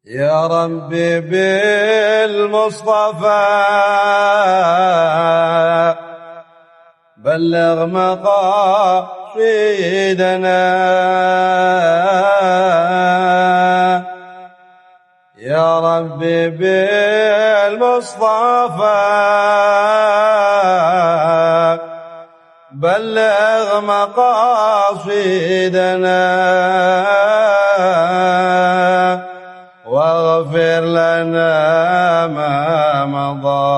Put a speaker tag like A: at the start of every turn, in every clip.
A: يا ربي بالمصطفى بلغ مقاصدنا يا ربي بالمصطفى بلغ مقاصدنا واغفر لنا ما مضى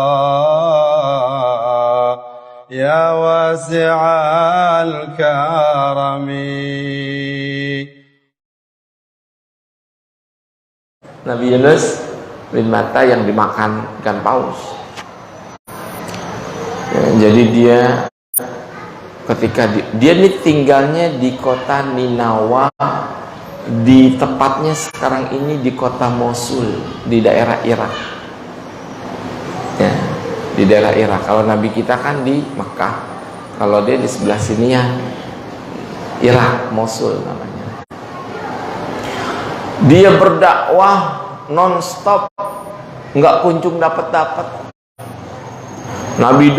A: يا واسع الكرم.
B: Nabi Yunus bin Matta yang dimakan ikan paus. Jadi dia ketika dia ini tinggalnya di kota Ninawa, di tepatnya sekarang ini di kota Mosul di daerah Irak. Ya, di daerah Irak. Kalau Nabi kita kan di Mekah, kalau dia di sebelah sini ya Irak, Mosul namanya. Dia berdakwah non-stop, nggak kunjung dapat. Nabi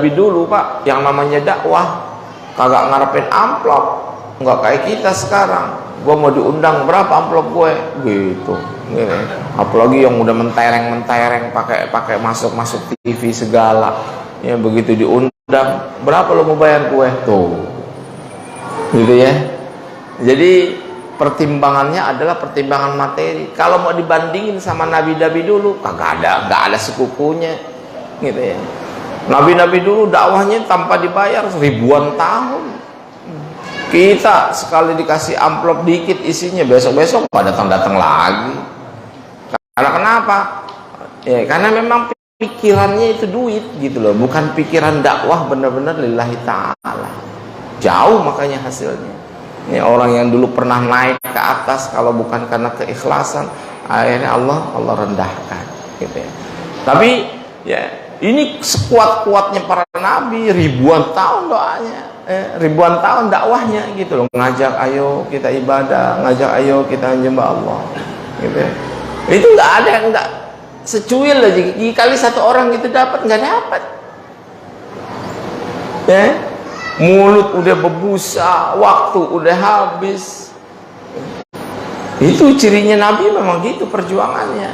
B: dulu Pak, yang namanya dakwah kagak ngarepin amplop, nggak kayak kita sekarang. Gue mau diundang berapa amplop gue, gitu. Apalagi yang udah mentereng pakai masuk TV segala. Ya begitu diundang, berapa lo mau bayar gue tuh, gitu ya. Jadi pertimbangannya adalah pertimbangan materi. Kalau mau dibandingin sama nabi-nabi dulu, nggak ada sekukunya, gitu ya. Nabi-nabi dulu dakwahnya tanpa dibayar ribuan tahun. Kita sekali dikasih amplop dikit isinya, besok-besok nggak datang lagi. Karena kenapa? Ya karena memang pikirannya itu duit, gitu loh. Bukan pikiran dakwah benar-benar lillahi ta'ala. Jauh makanya hasilnya. Ini orang yang dulu pernah naik ke atas, kalau bukan karena keikhlasan, akhirnya Allah rendahkan, gitu ya. Tapi ya ini sekuat-kuatnya para nabi, ribuan tahun doanya, ribuan tahun dakwahnya, gitu loh. Ngajak ayo kita ibadah, ngajak ayo kita menyembah Allah, gitu ya. Itu nggak ada yang nggak secuil aja, kali satu orang gitu dapat, nggak dapat, ya. Mulut udah berbusa, waktu udah habis. Itu cirinya Nabi memang gitu perjuangannya.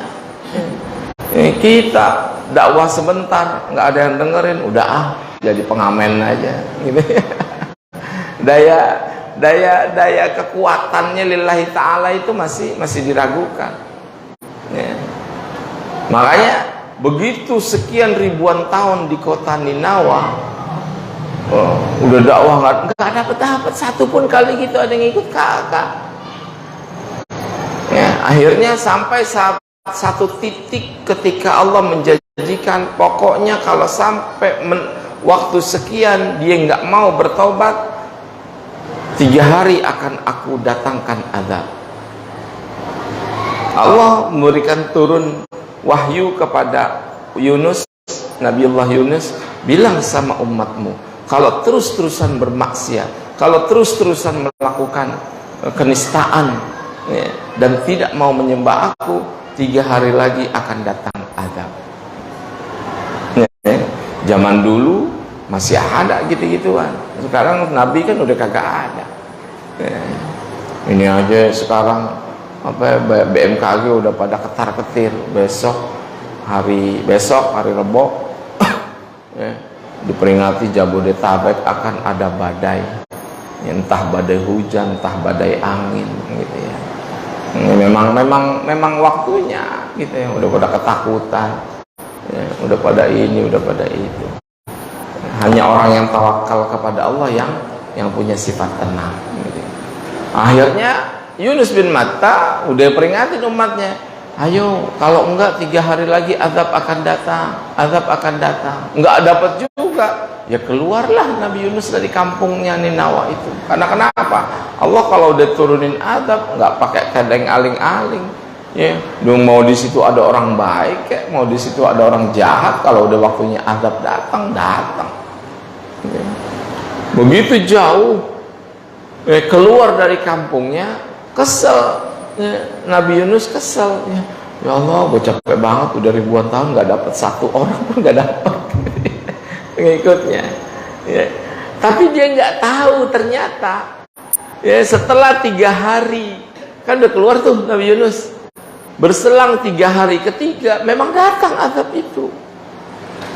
B: Kita dakwah sebentar, nggak ada yang dengerin, udah jadi pengamen aja, gitu. Daya kekuatannya lillahi ta'ala itu masih diragukan. Ya. Makanya begitu sekian ribuan tahun di kota Ninawa, udah dakwah nggak dapat satu pun kali gitu ada yang ikut kagak. Ya, akhirnya sampai satu titik ketika Allah menjanjikan, pokoknya kalau sampai waktu sekian dia nggak mau bertobat, 3 hari akan aku datangkan azab. Allah memberikan turun wahyu kepada Yunus, Nabiullah Yunus, bilang sama umatmu, kalau terus-terusan bermaksiat, kalau terus-terusan melakukan kenistaan, ya, dan tidak mau menyembah aku, 3 hari lagi akan datang azab. Ya, zaman dulu masih ada gitu-gituan. Sekarang Nabi kan udah kagak ada. Ya, ini aja sekarang BMKG udah pada ketar-ketir, besok hari Rebo, ya, diperingati Jabodetabek akan ada badai, entah badai hujan, entah badai angin, gitu ya. Memang waktunya, gitu ya. Udah pada ketakutan, ya, udah pada ini, udah pada itu. Hanya orang yang tawakal kepada Allah yang punya sifat tenang, gitu ya. Akhirnya Yunus bin Matta udah peringatin umatnya, ayo kalau enggak 3 hari lagi azab akan datang. Enggak dapat juga, ya keluarlah Nabi Yunus dari kampungnya Ninawa itu. Karena kenapa? Allah kalau udah turunin azab nggak pakai kadang aling-aling, ya. Dong mau di situ ada orang baik, ya. Mau di situ ada orang jahat, kalau udah waktunya azab datang. Ya. Begitu jauh, keluar dari kampungnya, kesel. Nabi Yunus kesel. Ya Allah, gue capek banget udah ribuan tahun nggak dapat satu orang pun nggak dapat pengikutnya. Ya. Tapi dia nggak tahu ternyata ya setelah 3 hari kan udah keluar tuh Nabi Yunus. Berselang 3 hari ketiga memang datang azab itu.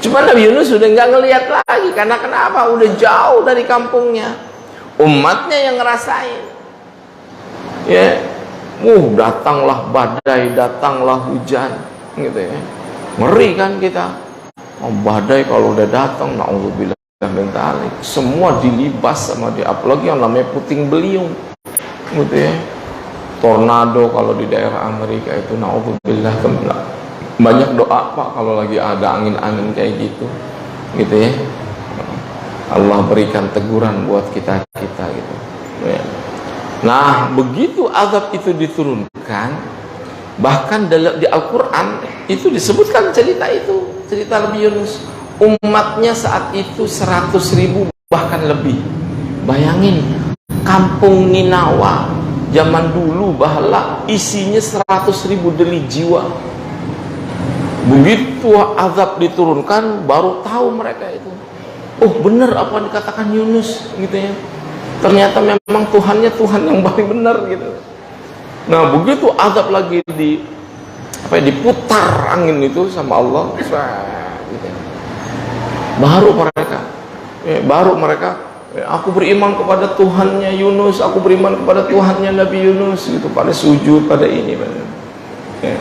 B: Cuma Nabi Yunus sudah nggak ngelihat lagi karena kenapa? Udah jauh dari kampungnya. Umatnya yang ngerasain. Ya, datanglah badai, datanglah hujan, gitu ya. Ngeri kan kita. Badai kalau udah datang, naudzubillah min dzalik. Semua dilibas sama dia, apalagi yang namanya puting beliung, gitu ya. Tornado kalau di daerah Amerika itu naudzubillah. Banyak doa Pak kalau lagi ada angin-angin kayak gitu ya. Allah berikan teguran buat kita gitu ya. Nah begitu azab itu diturunkan, bahkan di Al-Quran itu disebutkan cerita Nabi Yunus. Umatnya saat itu 100.000 bahkan lebih. Bayangin kampung Ninawa zaman dulu bahala isinya 100.000 deli jiwa. Begitu azab diturunkan baru tahu mereka itu, oh benar apa yang dikatakan Yunus gitu ya. Ternyata memang Tuhannya Tuhan yang paling benar gitu. Nah begitu azab lagi diputar angin itu sama Allah, gitu. baru mereka aku beriman kepada Tuhannya Yunus, aku beriman kepada Tuhannya Nabi Yunus gitu, pada sujud pada ini ya.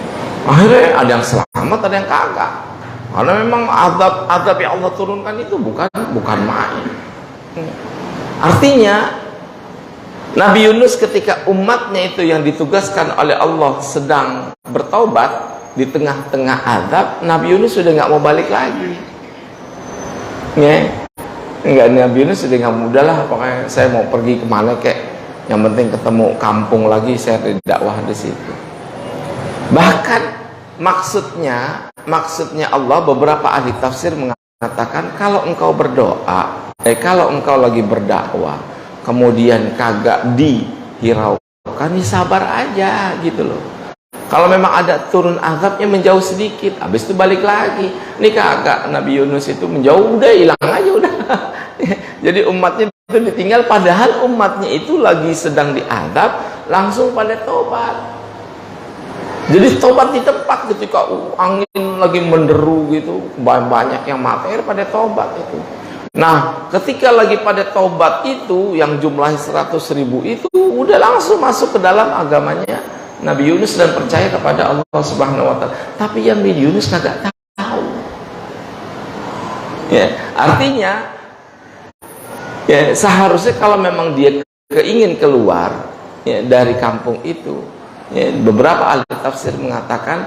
B: Akhirnya ada yang selamat, ada yang kagak. Karena memang azab yang Allah turunkan itu bukan main. Artinya Nabi Yunus ketika umatnya itu yang ditugaskan oleh Allah sedang bertaubat di tengah-tengah azab, Nabi Yunus sudah nggak mau balik lagi. Ya, Nabi Yunus sudah nggak mudah lah. Pokoknya saya mau pergi kemana kek, yang penting ketemu kampung lagi, saya dakwah di situ. Bahkan maksudnya Allah, beberapa ahli tafsir mengatakan kalau engkau berdoa, kalau engkau lagi berdakwah kemudian kagak dihiraukan, sabar aja gitu loh. Kalau memang ada turun azabnya menjauh sedikit, habis itu balik lagi. Ini kagak, Nabi Yunus itu menjauh, udah hilang aja udah. Jadi umatnya itu ditinggal, padahal umatnya itu lagi sedang diazab, langsung pada tobat. Jadi tobat di tempat ketika angin lagi menderu gitu, banyak yang mati pada tobat itu. Nah, ketika lagi pada tobat itu yang jumlahnya 100.000 itu udah langsung masuk ke dalam agamanya Nabi Yunus dan percaya kepada Allah Subhanahu wa taala. Tapi yang Nabi Yunus kagak tahu. Ya, artinya ya seharusnya kalau memang dia keingin keluar ya, dari kampung itu, ya, beberapa ahli tafsir mengatakan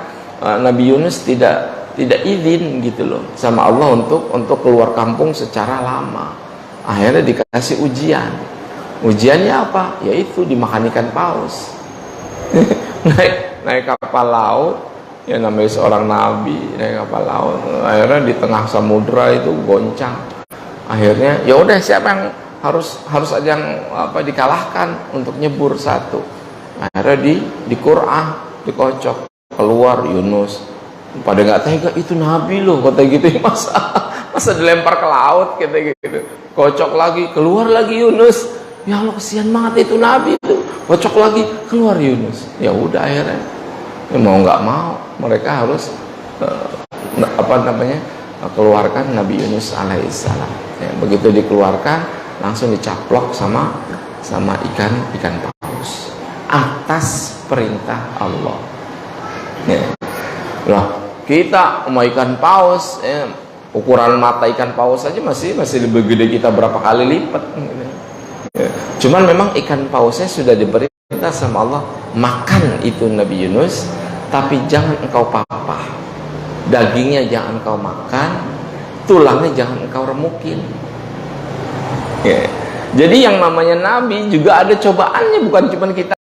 B: Nabi Yunus tidak izin gitu loh sama Allah untuk keluar kampung secara lama. Akhirnya dikasih ujian. Ujiannya apa? Yaitu dimakan ikan paus. naik kapal laut, ya namanya seorang nabi, naik kapal laut. Akhirnya di tengah samudra itu goncang. Akhirnya ya udah, siapa yang harus aja yang dikalahkan untuk nyebur satu. Akhirnya di Qur'an dikocok, keluar Yunus. Pada nggak tega, itu nabi loh kata gitu. Masa dilempar ke laut kata gitu. Kocok lagi, keluar lagi Yunus. Ya Allah, kesian banget itu nabi itu. Kocok lagi, keluar Yunus. Ya udah akhirnya ya mau nggak mau mereka harus keluarkan Nabi Yunus alaihissalam. Ya, begitu dikeluarkan langsung dicaplok sama ikan paus atas perintah Allah. Ya. Nah, kita sama ikan paus, ukuran mata ikan paus aja masih lebih gede kita berapa kali lipat. Ya. Cuman memang ikan pausnya sudah diberi perintah sama Allah, makan itu Nabi Yunus, tapi jangan engkau papah. Dagingnya jangan engkau makan, tulangnya jangan engkau remukin. Ya. Jadi yang namanya Nabi juga ada cobaannya, bukan cuma kita